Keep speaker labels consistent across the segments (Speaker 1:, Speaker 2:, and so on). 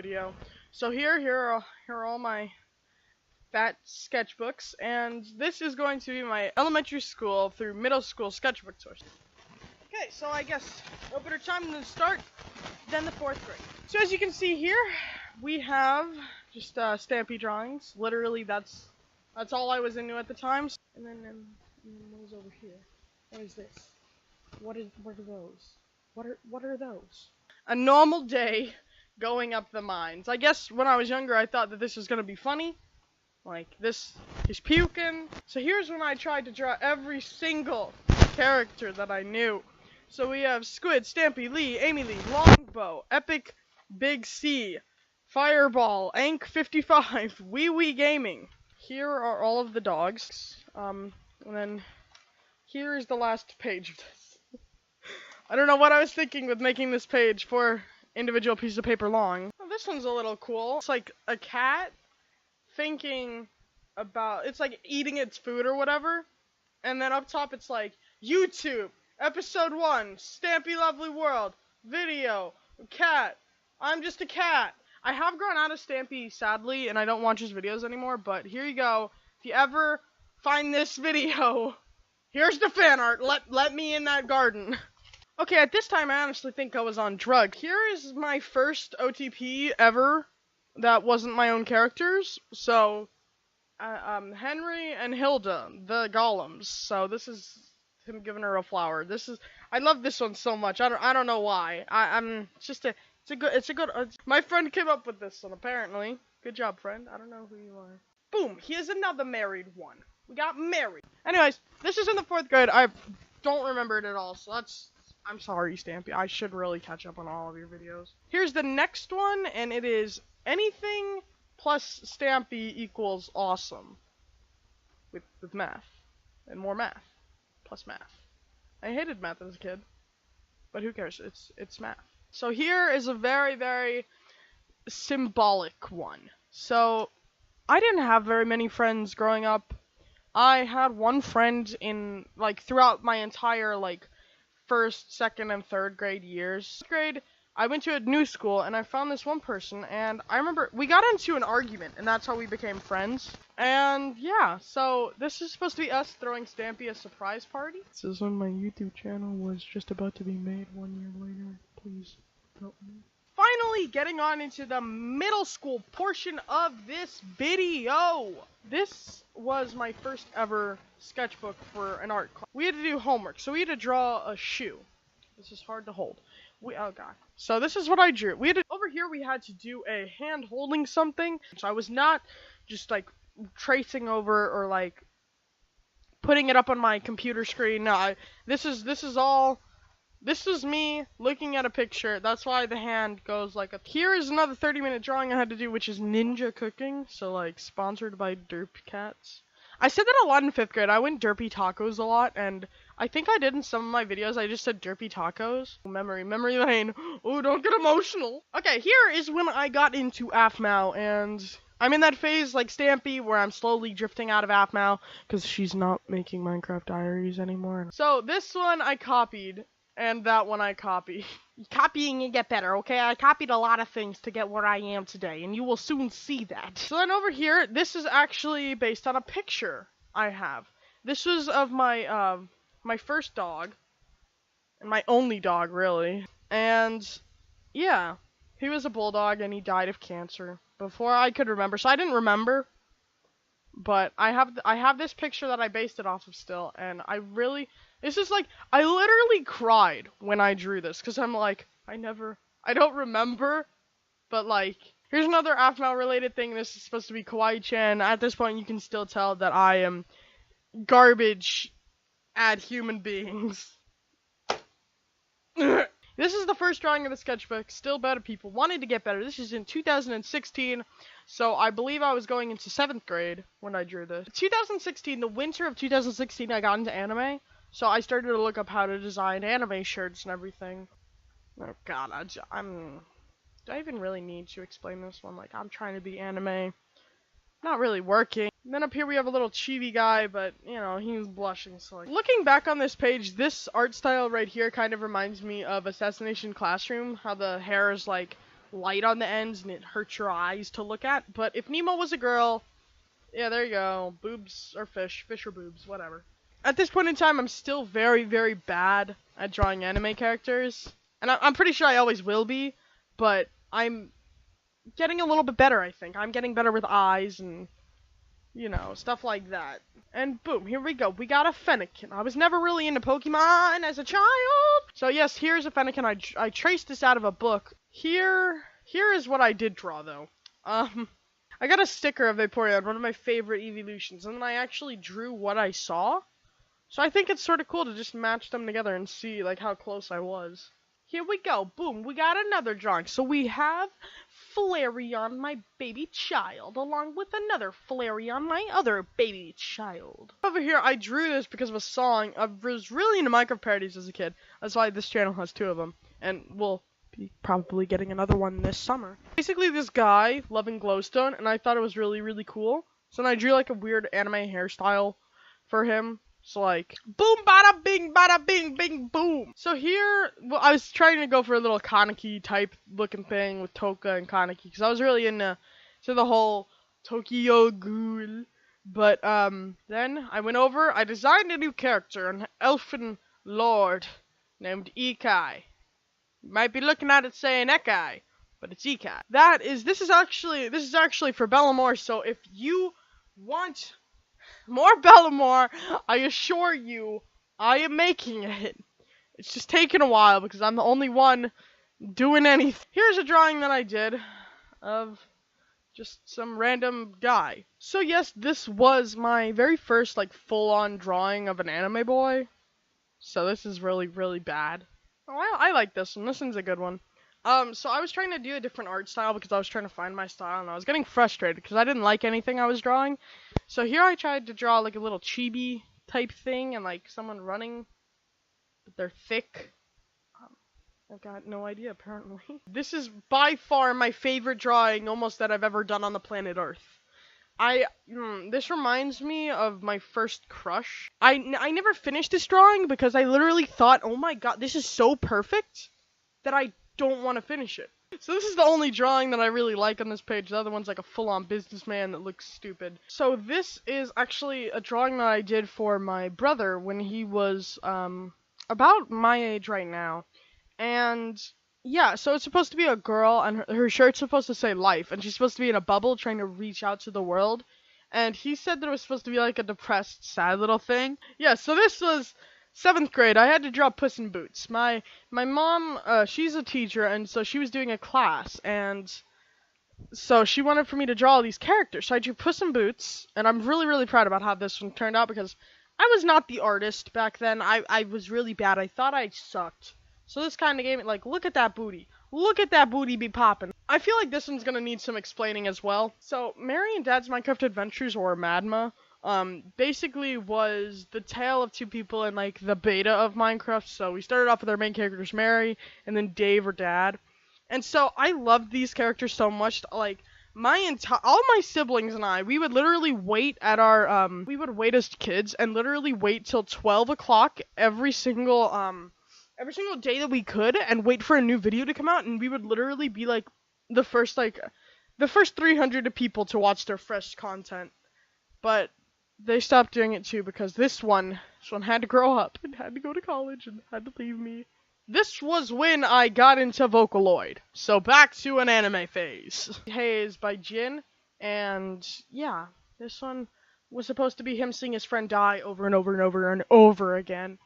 Speaker 1: video. So here are all my fat sketchbooks, and this is going to be my elementary school through middle school sketchbook source. Okay, so I guess no better time to start than the 4th grade. So as you can see here, we have just Stampy Drawings. Literally, that's all I was into at the time. And then what is over here? What is this? What are those? What are those? A normal day going up the mines. I guess when I was younger, I thought that this was gonna be funny. Like, this is puking. So here's when I tried to draw every single character that I knew. So we have Squid, Stampy, Lee, Amy Lee, Longbow, Epic, Big C, Fireball, Ank 55, Wee Wee Gaming. Here are all of the dogs. And then here is the last page of this. I don't know what I was thinking with making this page 4 individual pieces of paper long. Well, this one's a little cool. It's like a cat thinking about, it's like eating its food or whatever. And then up top it's like, YouTube, episode 1, Stampy Lovely World, video, cat, I'm just a cat. I have grown out of Stampy, sadly, and I don't watch his videos anymore, but here you go. If you ever find this video, here's the fan art. Let me in that garden. Okay, at this time, I honestly think I was on drugs. Here is my first OTP ever that wasn't my own characters. So, Henry and Hilda, the golems. So this is him giving her a flower. I love this one so much. I don't know why. It's a good, my friend came up with this one, apparently. Good job, friend. I don't know who you are. Boom, here's another married one. We got married. Anyways, this is in the 4th grade. I don't remember it at all, so I'm sorry, Stampy. I should really catch up on all of your videos. Here's the next one, and it is anything plus Stampy equals awesome. With math. And more math. Plus math. I hated math as a kid. But who cares? It's math. So here is a very, very symbolic one. So, I didn't have very many friends growing up. I had one friend in, like, throughout my entire, like, 1st, 2nd, and 3rd grade years. 5th grade, I went to a new school, and I found this one person, and I remember we got into an argument, and that's how we became friends. And, yeah, so this is supposed to be us throwing Stampy a surprise party. This is when my YouTube channel was just about to be made 1 year later. Please help me. Finally, getting on into the middle school portion of this video. This was my first ever sketchbook for an art class. We had to do homework, so we had to draw a shoe. This is hard to hold. Oh god. So this is what I drew. Over here we had to do a hand holding something. So I was not just like tracing over or like putting it up on my computer screen. No, this is me looking at a picture. That's why the hand goes like a... Here is another 30-minute drawing I had to do, which is ninja cooking. So, like, sponsored by Derp Cats. I said that a lot in 5th grade. I went derpy tacos a lot, and I think I did in some of my videos. I just said derpy tacos. Memory lane. Oh, don't get emotional. Okay, here is when I got into AFMAO, and I'm in that phase like Stampy where I'm slowly drifting out of AFMAO because she's not making Minecraft Diaries anymore. So, this one I copied. And that one I copy. Copying you get better, okay? I copied a lot of things to get where I am today, and you will soon see that. So then over here, this is actually based on a picture I have. This was of my, my first dog. And my only dog, really. And, yeah. He was a bulldog, and he died of cancer before I could remember. So I didn't remember. But I have this picture that I based it off of still, and this is like, I literally cried when I drew this, because I'm like, I don't remember, but like, here's another AFMAO related thing. This is supposed to be Kawaii-chan. At this point, you can still tell that I am garbage at human beings. This is the first drawing of the sketchbook. Still better people wanted to get better. This is in 2016, so I believe I was going into 7th grade when I drew this. 2016, the winter of 2016, I got into anime, so I started to look up how to design anime shirts and everything. Oh god, do I even really need to explain this one? Like, I'm trying to be anime. Not really working. And then up here we have a little chibi guy, but, you know, he's blushing, so like... Looking back on this page, this art style right here kind of reminds me of Assassination Classroom, how the hair is, like, light on the ends and it hurts your eyes to look at. But if Nemo was a girl, yeah, there you go. Boobs or fish or boobs, whatever. At this point in time, I'm still very, very bad at drawing anime characters. And I'm pretty sure I always will be, but I'm getting a little bit better, I think. I'm getting better with eyes and, you know, stuff like that. And boom, here we go. We got a Fennekin. I was never really into Pokemon as a child. So yes, here's a Fennekin. I traced this out of a book. Here is what I did draw, though. I got a sticker of Vaporeon, one of my favorite evolutions, and then I actually drew what I saw. So I think it's sort of cool to just match them together and see, like, how close I was. Here we go. Boom. We got another drawing. So we have Flareon, my baby child, along with another Flareon, my other baby child. Over here, I drew this because of a song. I was really into Minecraft parodies as a kid. That's why this channel has 2 of them. And we'll be probably getting another one this summer. Basically, this guy loving glowstone, and I thought it was really, really cool. So then I drew, like, a weird anime hairstyle for him. So like, boom, bada, bing, bing, boom. So here, well, I was trying to go for a little Kaneki type looking thing with Toka and Kaneki, because I was really into the whole Tokyo Ghoul. But then I went over, I designed a new character, an elfin lord named Ikai. You might be looking at it saying Ekai, but it's Ikai. This is actually for Bellamore. So if you want more Bellamore, I assure you, I am making it. It's just taking a while because I'm the only one doing anything. Here's a drawing that I did of just some random guy. So yes, this was my very first, like, full-on drawing of an anime boy. So this is really, really bad. Oh, I like this one. This one's a good one. So I was trying to do a different art style because I was trying to find my style, and I was getting frustrated because I didn't like anything I was drawing. So here I tried to draw, like, a little chibi type thing and, like, someone running, but they're thick. I've got no idea, apparently. This is by far my favorite drawing almost that I've ever done on the planet Earth. This reminds me of my first crush. I never finished this drawing because I literally thought, oh my god, this is so perfect that I don't want to finish it. So this is the only drawing that I really like on this page. The other one's like a full-on businessman that looks stupid. So this is actually a drawing that I did for my brother when he was about my age right now. And yeah, so it's supposed to be a girl, and her shirt's supposed to say life, and she's supposed to be in a bubble trying to reach out to the world. And he said that it was supposed to be like a depressed, sad little thing. Yeah, so this was 7th grade. I had to draw Puss in Boots. My mom, she's a teacher, and so she was doing a class, and so she wanted for me to draw all these characters. So I drew Puss in Boots, and I'm really, really proud about how this one turned out because I was not the artist back then. I was really bad. I thought I sucked. So this kind of gave it, like, look at that booty. Look at that booty be popping. I feel like this one's gonna need some explaining as well. So, Mary and Dad's Minecraft Adventures, or Madma, basically was the tale of 2 people in, like, the beta of Minecraft. So we started off with our main characters, Mary, and then Dave or Dad. And so I loved these characters so much, like, all my siblings and I, we would literally wait at our, we would wait as kids and literally wait till 12 o'clock every single day that we could and wait for a new video to come out, and we would literally be like the first 300 people to watch their fresh content. But they stopped doing it too because this one had to grow up and had to go to college and had to leave me. This was when I got into Vocaloid. So back to an anime phase. Haze by Jin, and yeah, this one was supposed to be him seeing his friend die over and over and over and over again.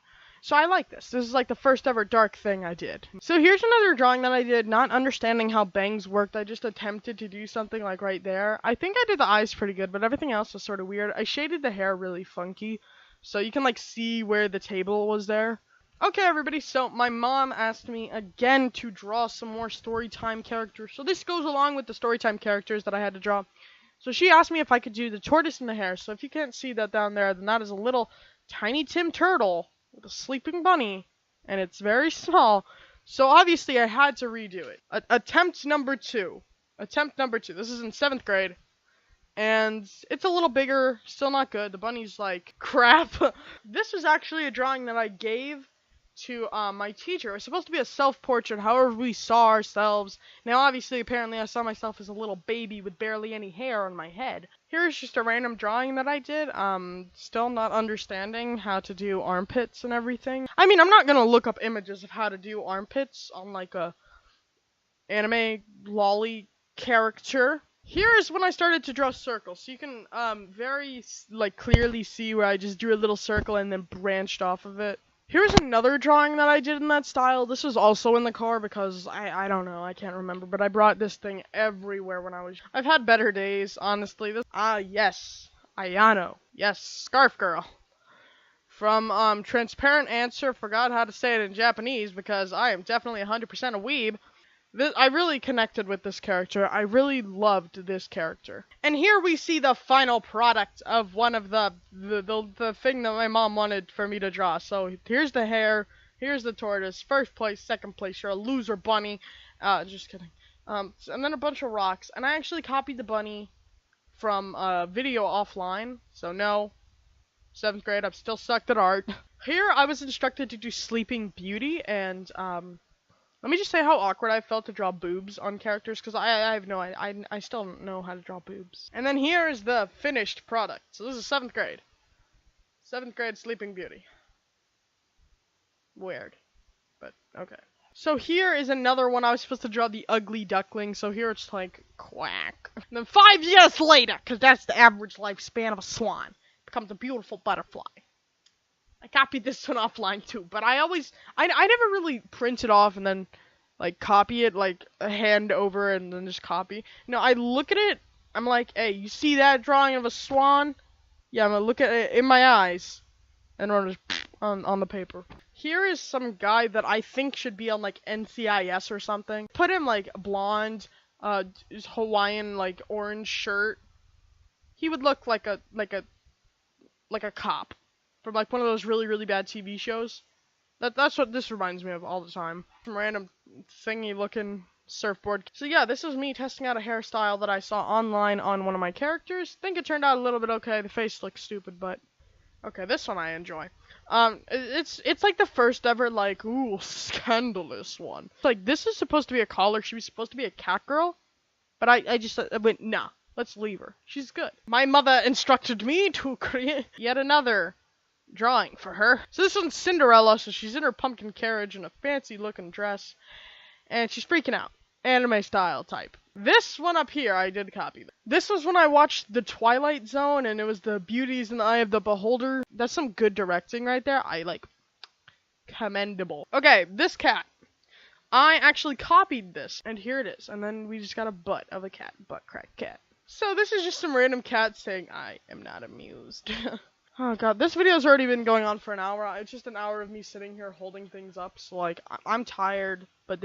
Speaker 1: So I like this. This is like the first ever dark thing I did. So here's another drawing that I did, not understanding how bangs worked. I just attempted to do something like right there. I think I did the eyes pretty good, but everything else was sort of weird. I shaded the hair really funky, so you can like see where the table was there. Okay, everybody, so my mom asked me again to draw some more storytime characters. So this goes along with the storytime characters that I had to draw. So she asked me if I could do the tortoise and the hare. So if you can't see that down there, then that is a little tiny Tim Turtle with a sleeping bunny, and it's very small. So obviously I had to redo it. Attempt number 2. This is in 7th grade. And it's a little bigger, still not good. The bunny's like crap. This was actually a drawing that I gave to my teacher. It was supposed to be a self-portrait, however we saw ourselves. Now, obviously, apparently, I saw myself as a little baby with barely any hair on my head. Here's just a random drawing that I did. Still not understanding how to do armpits and everything. I mean, I'm not gonna look up images of how to do armpits on, like, a anime lolly character. Here's when I started to draw circles. So you can, very, like, clearly see where I just drew a little circle and then branched off of it. Here's another drawing that I did in that style. This was also in the car because I don't know, I can't remember, but I brought this thing everywhere when I've had better days, honestly. Yes, Ayano. Yes, Scarf Girl. From, Transparent Answer, forgot how to say it in Japanese because I am definitely 100% a weeb. I really connected with this character. I really loved this character. And here we see the final product of one of the thing that my mom wanted for me to draw. So here's the hair, here's the tortoise, first place, second place, you're a loser bunny. Just kidding. And then a bunch of rocks. And I actually copied the bunny from a video offline. So no, 7th grade, I'm still sucked at art. Here I was instructed to do Sleeping Beauty, and let me just say how awkward I felt to draw boobs on characters, because I have no idea, I still don't know how to draw boobs. And then here is the finished product. So this is 7th grade. 7th grade Sleeping Beauty. Weird. But, okay. So here is another one. I was supposed to draw the Ugly Duckling, so here it's like, quack. And then 5 years later, because that's the average lifespan of a swan, becomes a beautiful butterfly. I copied this one offline too, but I never really print it off and then, like, copy it, like, a hand over and then just copy. No, I look at it, I'm like, hey, you see that drawing of a swan? Yeah, I'm gonna look at it in my eyes, and run just on the paper. Here is some guy that I think should be on, like, NCIS or something. Put him, like, blonde, his Hawaiian, like, orange shirt. He would look like a cop. From, like, one of those really, really bad TV shows. That's what this reminds me of all the time. Some random thingy-looking surfboard. So yeah, this is me testing out a hairstyle that I saw online on one of my characters. Think it turned out a little bit okay. The face looks stupid, but okay, this one I enjoy. It's like the first ever, like, ooh, scandalous one. Like, this is supposed to be a collar. She was supposed to be a cat girl, but I just went, nah, let's leave her. She's good. My mother instructed me to create yet another drawing for her. So this one's Cinderella, so she's in her pumpkin carriage in a fancy looking dress, and she's freaking out. Anime style type. This one up here, I did copy. This was when I watched The Twilight Zone, and it was the beauties in the eye of the beholder. That's some good directing right there. Commendable. Okay, this cat. I actually copied this, and here it is. And then we just got a butt of a cat. Butt crack cat. So this is just some random cat saying, I am not amused. Oh god, this video's already been going on for an hour. It's just an hour of me sitting here holding things up, so like, I'm tired, but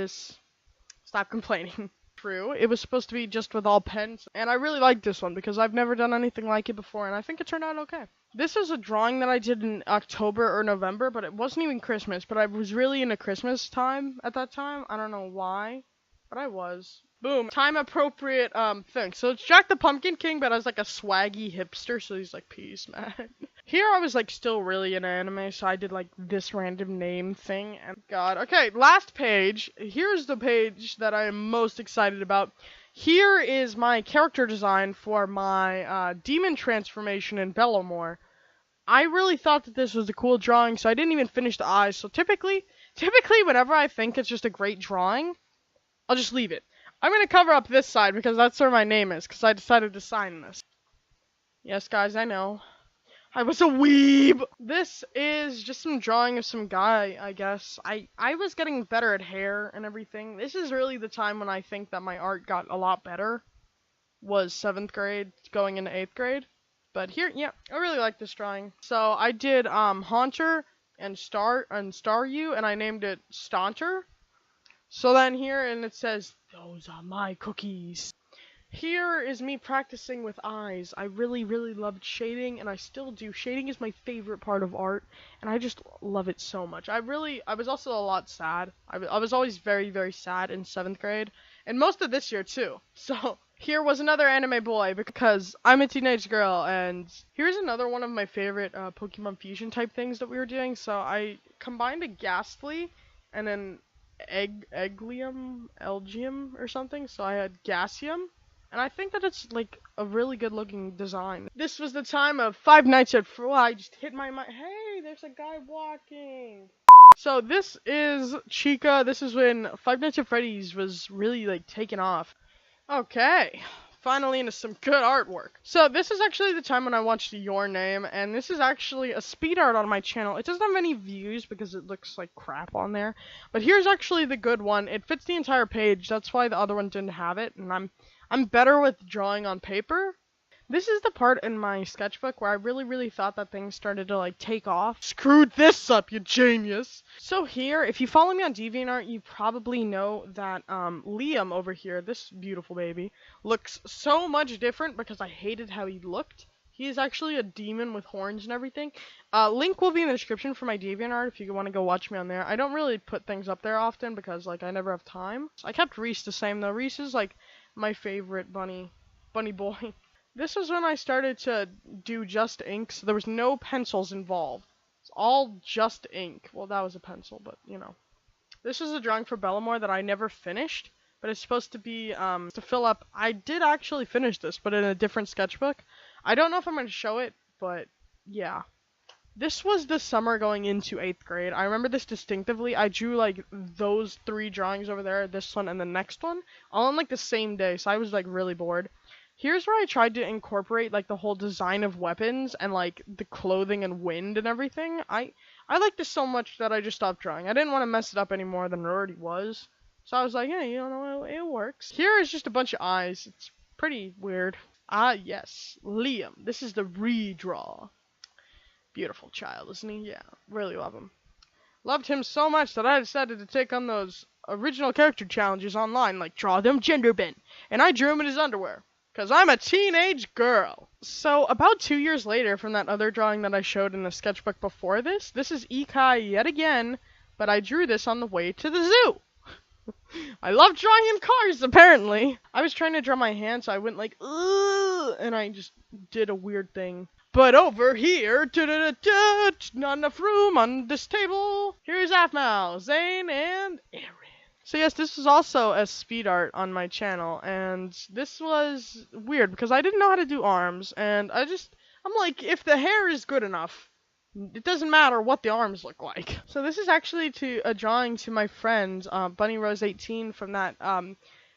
Speaker 1: stop complaining. True, it was supposed to be just with all pens, and I really like this one because I've never done anything like it before, and I think it turned out okay. This is a drawing that I did in October or November, but it wasn't even Christmas, but I was really into Christmas time at that time. I don't know why, but I was. Boom. Time appropriate, thing. So it's Jack the Pumpkin King, but as like a swaggy hipster, so he's like, peace, man. Here I was like still really into anime, so I did like this random name thing, and god. Okay, last page. Here's the page that I am most excited about. Here is my character design for my, demon transformation in Bellamore. I really thought that this was a cool drawing, so I didn't even finish the eyes. So typically whenever I think it's just a great drawing, I'll just leave it. I'm going to cover up this side because that's where my name is, because I decided to sign this. Yes, guys, I know. I was a weeb! This is just some drawing of some guy, I guess. I was getting better at hair and everything. This is really the time when I think that my art got a lot better. Was 7th grade, going into 8th grade. But here, yeah, I really like this drawing. So I did, Haunter and Staryu, and I named it Staunter. So then here, and it says, those are my cookies. Here is me practicing with eyes. I really, really loved shading, and I still do. Shading is my favorite part of art, and I just love it so much. I was also a lot sad. I was always very, very sad in 7th grade, and most of this year too. So, Here was another anime boy because I'm a teenage girl, and here's another one of my favorite Pokemon Fusion type things that we were doing. So I combined a Ghastly and an Elgium or something. So I had Gasium, and I think that it's like a really good looking design. This was the time of Five Nights at Freddy's. I just hit my mic. Hey, there's a guy walking. So this is Chica. This is when Five Nights at Freddy's was really like taking off. Okay, finally into some good artwork. So this is actually the time when I watched Your Name, and this is actually a speed art on my channel. It doesn't have any views because it looks like crap on there, but here's actually the good one. It fits the entire page. That's why the other one didn't have it, and I'm better with drawing on paper. This is the part in my sketchbook where I really thought that things started to like take off. Screwed this up, you genius! So here, if you follow me on DeviantArt, you probably know that Liam over here, this beautiful baby, looks so much different because I hated how he looked. He is actually a demon with horns and everything. Link will be in the description for my DeviantArt if you want to go watch me on there. I don't really put things up there often because like I never have time. I kept Reese the same though. Reese is like my favorite bunny boy. This was when I started to do just ink, so there was no pencils involved. It's all just ink. Well, that was a pencil, but, you know. This is a drawing for Bellamore that I never finished, but it's supposed to be, to fill up. I did actually finish this, but in a different sketchbook. I don't know if I'm going to show it, but, yeah. This was the summer going into 8th grade. I remember this distinctively. I drew, like, those 3 drawings over there, this one and the next one, all on, like, the same day, so I was, like, really bored. Here's where I tried to incorporate, like, the whole design of weapons and, like, the clothing and wind and everything. I like this so much that I just stopped drawing. I didn't want to mess it up any more than it already was. So I was like, yeah, you know, it works. Here is just a bunch of eyes. It's pretty weird. Ah, yes. Liam. This is the redraw. Beautiful child, isn't he? Yeah, really love him. Loved him so much that I decided to take on those original character challenges online, like draw them gender bent. And I drew him in his underwear. Because I'm a teenage girl. So, about 2 years later from that other drawing that I showed in the sketchbook before this is Ikai yet again, but I drew this on the way to the zoo. I love drawing in cars, apparently. I was trying to draw my hand, so I went like, ugh, and I just did a weird thing. But over here, not enough room on this table. Here's Aphmau, Zane, and Aaron. So yes, this was also a speed art on my channel, and this was weird because I didn't know how to do arms, and I'm like, if the hair is good enough, it doesn't matter what the arms look like. So this is actually a drawing to my friend, Bunny Rose 18 from that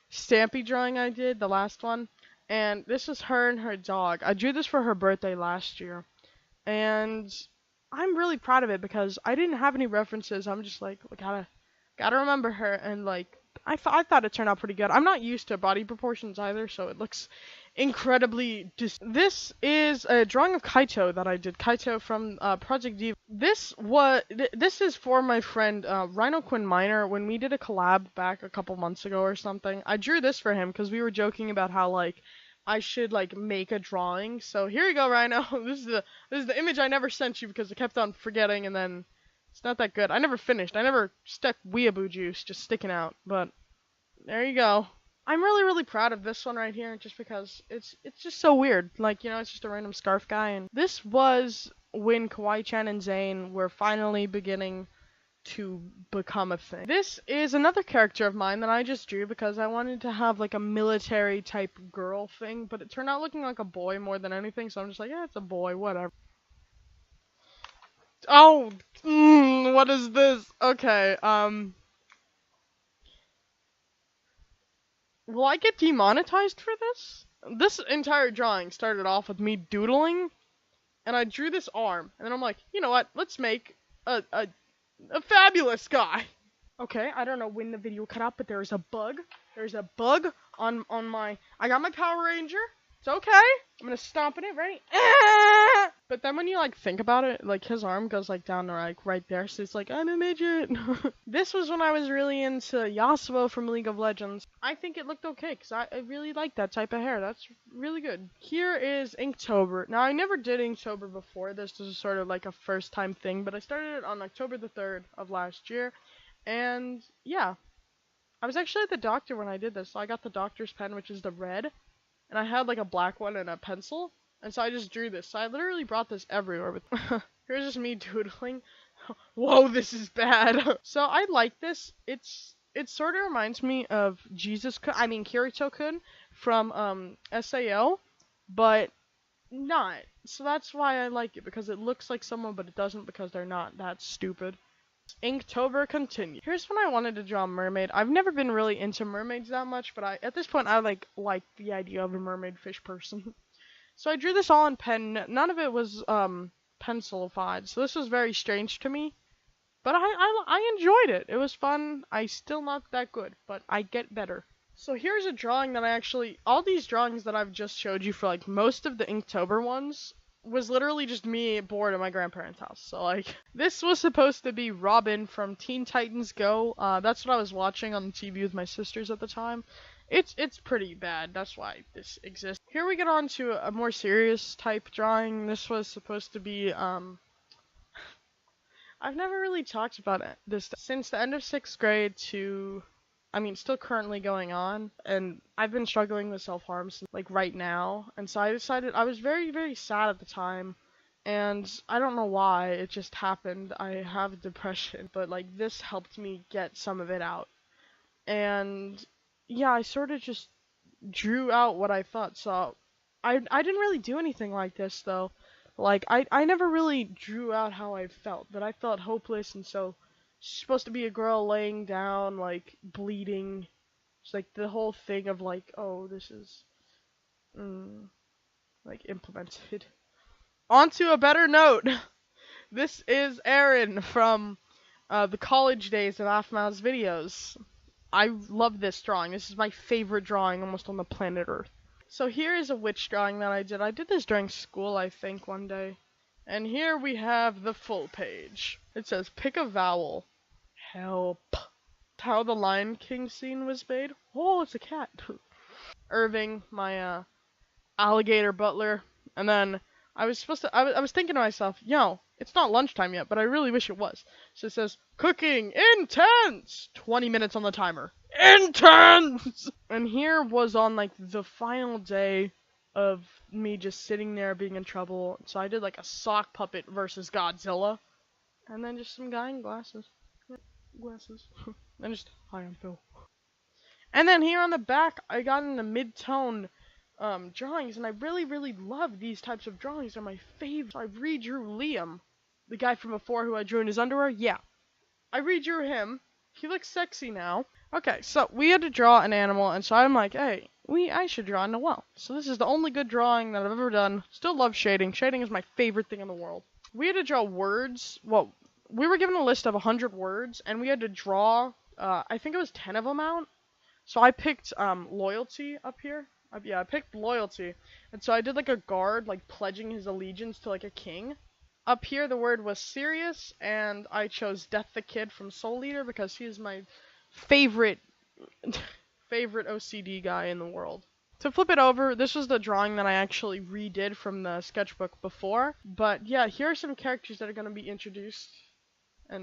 Speaker 1: Stampy drawing I did, the last one, and this is her and her dog. I drew this for her birthday last year, and I'm really proud of it because I didn't have any references. I'm just like, gotta remember her, and like, I thought it turned out pretty good. I'm not used to body proportions either, so it looks incredibly This is a drawing of Kaito that I did. Kaito from Project D. This is for my friend Rhino Quinn Minor. When we did a collab back a couple months ago or something, I drew this for him because we were joking about how like I should like make a drawing. So here you go, Rhino. This is the image I never sent you because I kept on forgetting, and then it's not that good. I never finished. I never stuck weeaboo juice just sticking out. But there you go. I'm really proud of this one right here just because it's just so weird. Like, you know, it's just a random scarf guy. And this was when Kawaii-chan and Zane were finally beginning to become a thing. This is another character of mine that I just drew because I wanted to have like a military type girl thing. But it turned out looking like a boy more than anything. So I'm just like, yeah, it's a boy, whatever. Oh, what is this? Okay, will I get demonetized for this? This entire drawing started off with me doodling, and I drew this arm, and then I'm like, you know what, let's make a fabulous guy. Okay, I don't know when the video cut out, but there's a bug. There's a bug on my, I got my Power Ranger. It's okay. I'm gonna stomp in it, right? But then when you like think about it, like his arm goes like down to like right there, so it's like, I'm a midget. This was when I was really into Yasuo from League of Legends. I think it looked okay, because I really like that type of hair. That's really good. Here is Inktober. Now, I never did Inktober before. This is sort of like a first time thing, but I started it on October the 3rd of last year. And yeah, I was actually at the doctor when I did this, so I got the doctor's pen, which is the red. and I had like a black one and a pencil, and so I just drew this. So I literally brought this everywhere. But here's just me doodling. Whoa, this is bad. So I like this. It sort of reminds me of Kirito-kun from SAO, but not. So that's why I like it, because it looks like someone, but it doesn't, because they're not that stupid. Inktober continues. Here's when I wanted to draw a mermaid. I've never been really into mermaids that much, but at this point I like the idea of a mermaid fish person. So I drew this all in pen. None of it was pencilified, so this was very strange to me. But I enjoyed it. It was fun. I still not that good, but I get better. So here's a drawing that all these drawings that I've just showed you for like most of the Inktober ones was literally just me bored at my grandparents' house. So like, this was supposed to be Robin from Teen Titans Go. That's what I was watching on the TV with my sisters at the time. It's pretty bad. That's why this exists. Here we get on to a more serious type drawing. This was supposed to be I've never really talked about this since the end of 6th grade to, still currently going on, and I've been struggling with self-harm since, like, right now, and so I decided, I was very, very sad at the time, and I don't know why, it just happened. I have depression, but, like, this helped me get some of it out, and, yeah, I sort of just drew out what I thought, so I didn't really do anything like this, though. Like, I never really drew out how I felt, but I felt hopeless, and so she's supposed to be a girl laying down, like, bleeding. It's like the whole thing of, like, oh, this is, like, implemented. On to a better note. This is Aaron from the college days of Afma's videos. I love this drawing. This is my favorite drawing almost on the planet Earth. So here is a witch drawing that I did. I did this during school, I think, one day. And here we have the full page. It says, pick a vowel. Help. How the Lion King scene was made. Oh, it's a cat. Irving, my alligator butler. And then I was thinking to myself, it's not lunchtime yet, but I really wish it was. So it says, cooking intense! 20 minutes on the timer. Intense! And here was on, like, the final day of me just sitting there being in trouble. So I did, like, a sock puppet versus Godzilla. And then just some guy in glasses. Glasses. And just, hi, I'm Phil. And then here on the back, I got into mid-tone drawings, and I really, really love these types of drawings. They're my favorite. So I redrew Liam, the guy from before who I drew in his underwear. Yeah. I redrew him. He looks sexy now. Okay, so we had to draw an animal, and so I'm like, hey, I should draw Noelle. So this is the only good drawing that I've ever done. Still love shading. Shading is my favorite thing in the world. We had to draw words. Well, we were given a list of 100 words, and we had to draw, I think it was 10 of them out. So I picked loyalty up here. Yeah, I picked loyalty. And so I did like a guard, like pledging his allegiance to like a king. Up here the word was serious, and I chose Death the Kid from Soul Eater because he is my favorite OCD guy in the world. To flip it over, this was the drawing that I actually redid from the sketchbook before. But yeah, here are some characters that are going to be introduced. So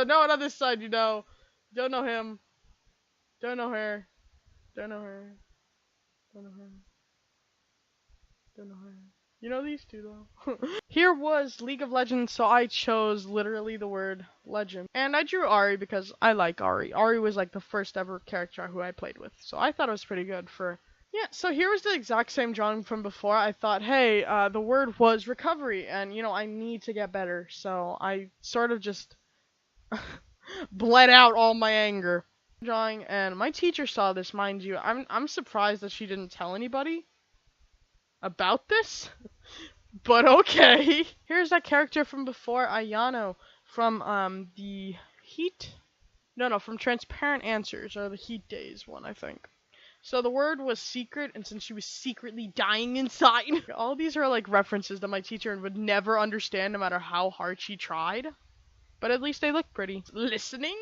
Speaker 1: no one on this side, don't know him, don't know her, don't know her, don't know her, don't know her. You know these two though. Here was League of Legends, so I chose literally the word legend. And I drew Ari because I like Ari. Ari was like the first ever character who I played with, so I thought it was pretty good for... Yeah, so here was the exact same drawing from before. I thought, hey, the word was recovery, and, I need to get better. So I sort of just bled out all my anger. Drawing, and my teacher saw this, mind you. I'm surprised that she didn't tell anybody about this, but okay. Here's that character from before, Ayano, from, the Heat? No, from Transparent Answers, or the Heat Days one, I think. So the word was secret, and since she was secretly dying inside, all these are like references that my teacher would never understand no matter how hard she tried. But at least they look pretty. Listening?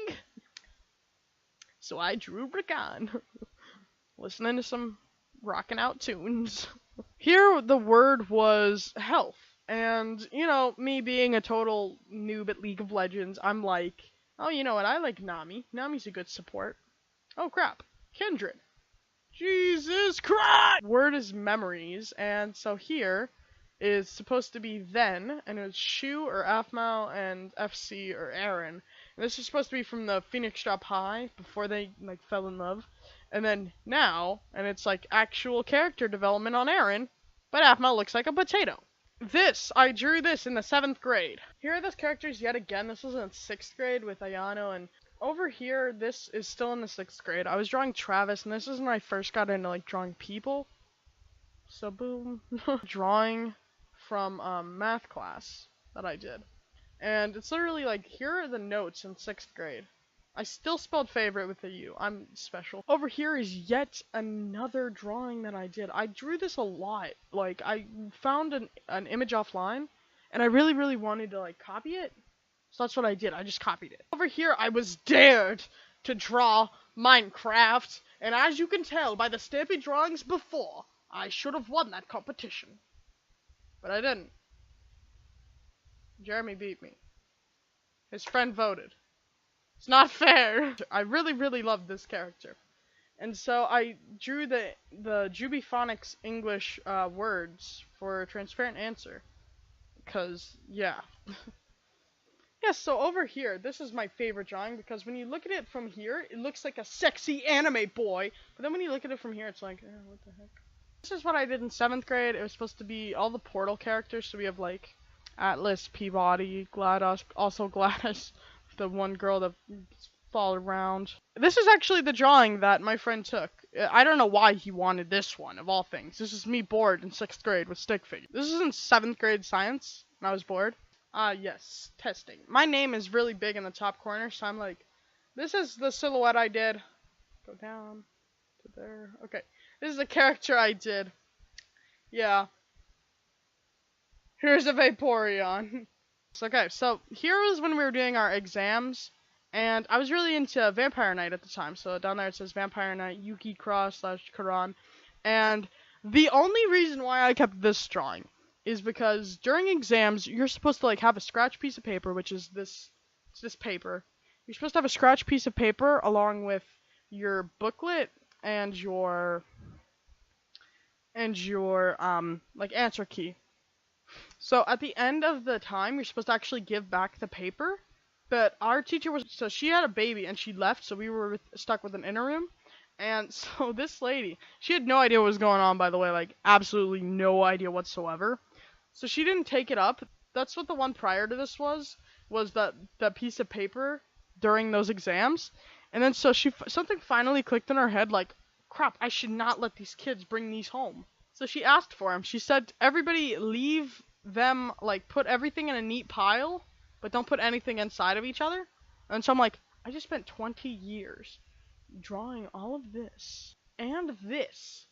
Speaker 1: So I drew Rakan. Listening to some rockin' out tunes. Here the word was health. And, me being a total noob at League of Legends, I'm like, oh, you know what, I like Nami. Nami's a good support. Oh, crap. kindred. Jesus Christ! Word is memories, and so here is supposed to be then, and it was Shu or Afmal and FC or Aaron. And this is supposed to be from the Phoenix Drop High, before they, like, fell in love. And then now, and it's, like, actual character development on Aaron, but Afmal looks like a potato. I drew this in the 7th grade. Here are those characters yet again. This was in 6th grade with Ayano, and over here, this is still in the 6th grade. I was drawing Travis, and this is when I first got into, like, drawing people. So, boom. Drawing from, math class that I did. And it's literally, like, here are the notes in 6th grade. I still spelled favorite with a U. I'm special. Over here is yet another drawing that I did. I drew this a lot. Like, I found an image offline, and I really, really wanted to, like, copy it. So that's what I did. I just copied it. Over here, I was dared to draw Minecraft, and as you can tell by the Stampy Drawings before, I should have won that competition. But I didn't. Jeremy beat me. His friend voted. It's not fair. I really, really loved this character. And so I drew the Jubiphonics English words for a transparent answer. Because, yeah. Yes, so over here, this is my favorite drawing, because when you look at it from here, it looks like a sexy anime boy. But then when you look at it from here, it's like, what the heck? This is what I did in 7th grade. It was supposed to be all the Portal characters, so we have, like, Atlas, Peabody, GLaDOS, also GLaDOS, the one girl that fall around. This is actually the drawing that my friend took. I don't know why he wanted this one, of all things. This is me bored in 6th grade with stick figures. This is in 7th grade science, and I was bored. Yes, testing. My name is really big in the top corner, so I'm like, this is the silhouette I did. Go down to there. Okay, this is the character I did. Yeah. Here's a Vaporeon. Okay, so here was when we were doing our exams, and I was really into Vampire Knight at the time. So down there it says Vampire Knight, Yuki Cross / Karan. And the only reason why I kept this drawing is because during exams, you're supposed to, like, have a scratch piece of paper, which is this paper. You're supposed to have a scratch piece of paper along with your booklet and your like, answer key. So at the end of the time, you're supposed to actually give back the paper. But our teacher so she had a baby and she left, so we were stuck with an inner room. And so this lady, she had no idea what was going on, by the way, like, absolutely no idea whatsoever. So she didn't take it up. That's what the one prior to this was that piece of paper during those exams. And then so something finally clicked in her head, like, crap, I should not let these kids bring these home. So she asked for them. She said, everybody leave them, like, put everything in a neat pile, but don't put anything inside of each other. And so I'm like, I just spent 20 years drawing all of this and this,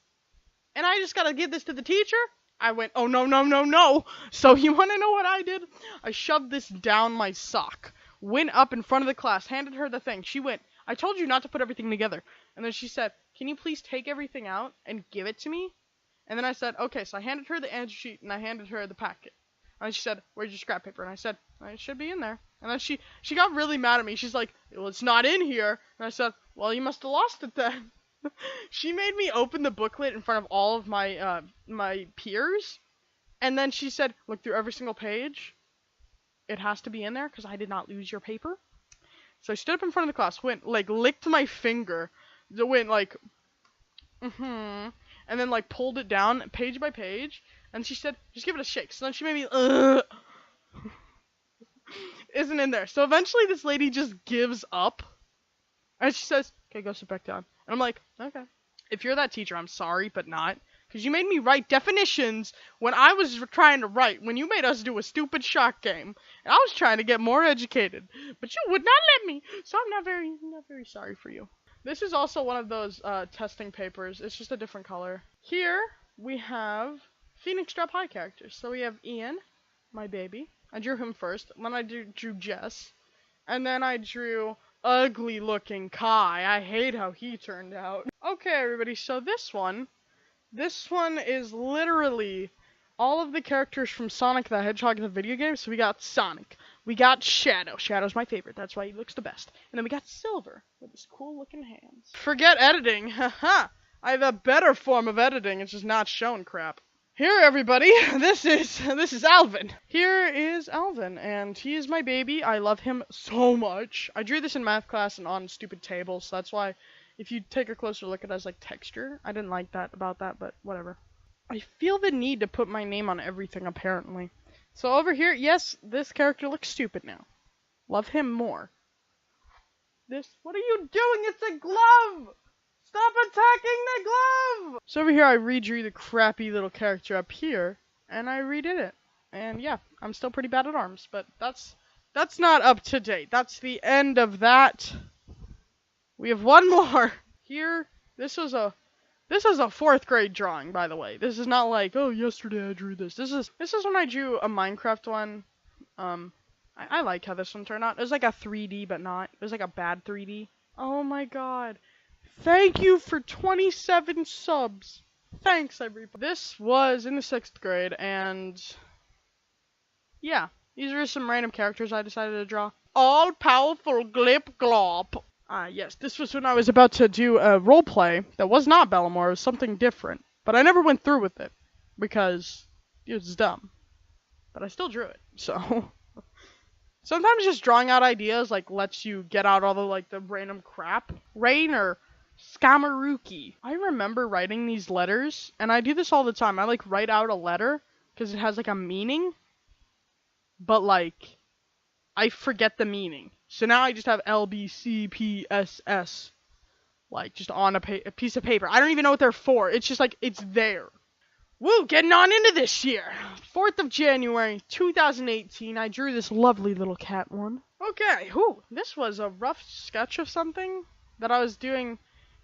Speaker 1: and I just gotta give this to the teacher? I went, oh no, no, no, no. So you wanna know what I did? I shoved this down my sock, went up in front of the class, handed her the thing. She went, I told you not to put everything together. And then she said, can you please take everything out and give it to me? And then I said, okay. So I handed her the answer sheet and I handed her the packet. And she said, where's your scrap paper? And I said, it should be in there. And then she got really mad at me. She's like, well, it's not in here. And I said, well, you must have lost it then. She made me open the booklet in front of all of my my peers. And then she said, look through every single page. It has to be in there because I did not lose your paper. So I stood up in front of the class, went, like, licked my finger. Went, like, and then, like, pulled it down page by page. And she said, just give it a shake. So then she made me, isn't in there. So eventually this lady just gives up. And she says, okay, go sit back down. And I'm like, okay. If you're that teacher, I'm sorry, but not. Because you made me write definitions when I was trying to write. When you made us do a stupid shock game. And I was trying to get more educated. But you would not let me. So I'm not very sorry for you. This is also one of those testing papers. It's just a different color. Here we have Phoenix Drop High characters. So we have Ian, my baby. I drew him first. Then I drew Jess. And then I drew ugly looking Kai. I hate how he turned out. Okay, everybody. So this one is literally all of the characters from Sonic the Hedgehog, the video game. So we got Sonic, We got Shadow. Shadow's my favorite. That's why he looks the best. And then we got Silver with his cool looking hands. Forget editing. Haha. I have a better form of editing. It's just not shown crap. Here, everybody. This is Alvin. Here is Alvin, and he is my baby. I love him so much. I drew this in math class and on stupid tables, so that's why if you take a closer look at it as like texture, I didn't like that about that, but whatever. I feel the need to put my name on everything, apparently. So over here, yes, this character looks stupid now. Love him more. What are you doing? It's a glove! Stop attacking the glove! So over here, I redrew the crappy little character up here, and I redid it. And yeah, I'm still pretty bad at arms, but that's not up to date. That's the end of that. We have one more. Here, this is a 4th grade drawing, by the way. This is not like, oh, yesterday I drew this. This is when I drew a Minecraft one. I like how this one turned out. It was like a 3D, but not. It was like a bad 3D. Oh my god. Thank you for 27 subs. Thanks, everybody. This was in the 6th grade, and yeah, these are some random characters I decided to draw. All-powerful Glip Glop. Yes, this was when I was about to do a roleplay that was not Bellamore, it was something different. But I never went through with it, because it was dumb. But I still drew it, so... Sometimes just drawing out ideas, like, lets you get out all the random crap. Rain or Skamaruki. I remember writing these letters, and I do this all the time. I, write out a letter, because it has, a meaning. But, I forget the meaning. So now I just have LBCPSS, just on a piece of paper. I don't even know what they're for. It's just, it's there. Woo, getting on into this year. 4th of January, 2018. I drew this lovely little cat one. Okay, this was a rough sketch of something that I was doing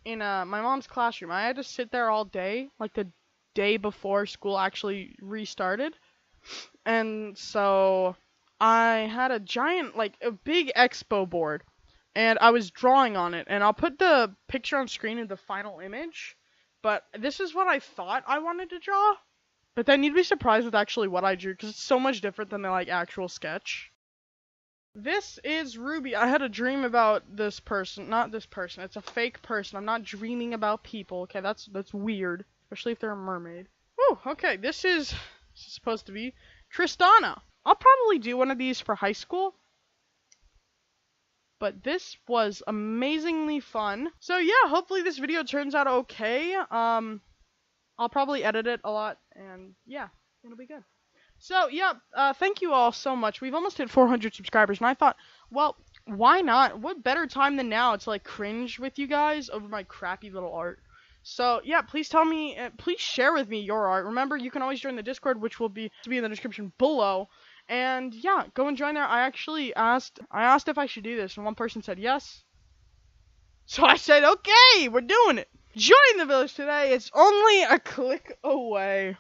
Speaker 1: in my mom's classroom. I had to sit there all day, the day before school actually restarted. And so I had a giant, a big expo board, and I was drawing on it, and I'll put the picture on screen in the final image, but this is what I thought I wanted to draw, but then you'd be surprised with actually what I drew, because it's so much different than the, actual sketch. This is Ruby. I had a dream about this person, not this person, it's a fake person. I'm not dreaming about people, okay, that's weird, especially if they're a mermaid. Woo, okay, this is supposed to be Tristana. I'll probably do one of these for high school. But this was amazingly fun. So yeah, hopefully this video turns out okay. I'll probably edit it a lot, and yeah, it'll be good. So yeah, thank you all so much. We've almost hit 400 subscribers, and I thought, well, why not? What better time than now to cringe with you guys over my crappy little art? So yeah, please tell me, please share with me your art. Remember, you can always join the Discord, which will be in the description below. And yeah, go and join there. I actually asked if I should do this, and one person said yes. So I said, okay, we're doing it. Join the village today. It's only a click away.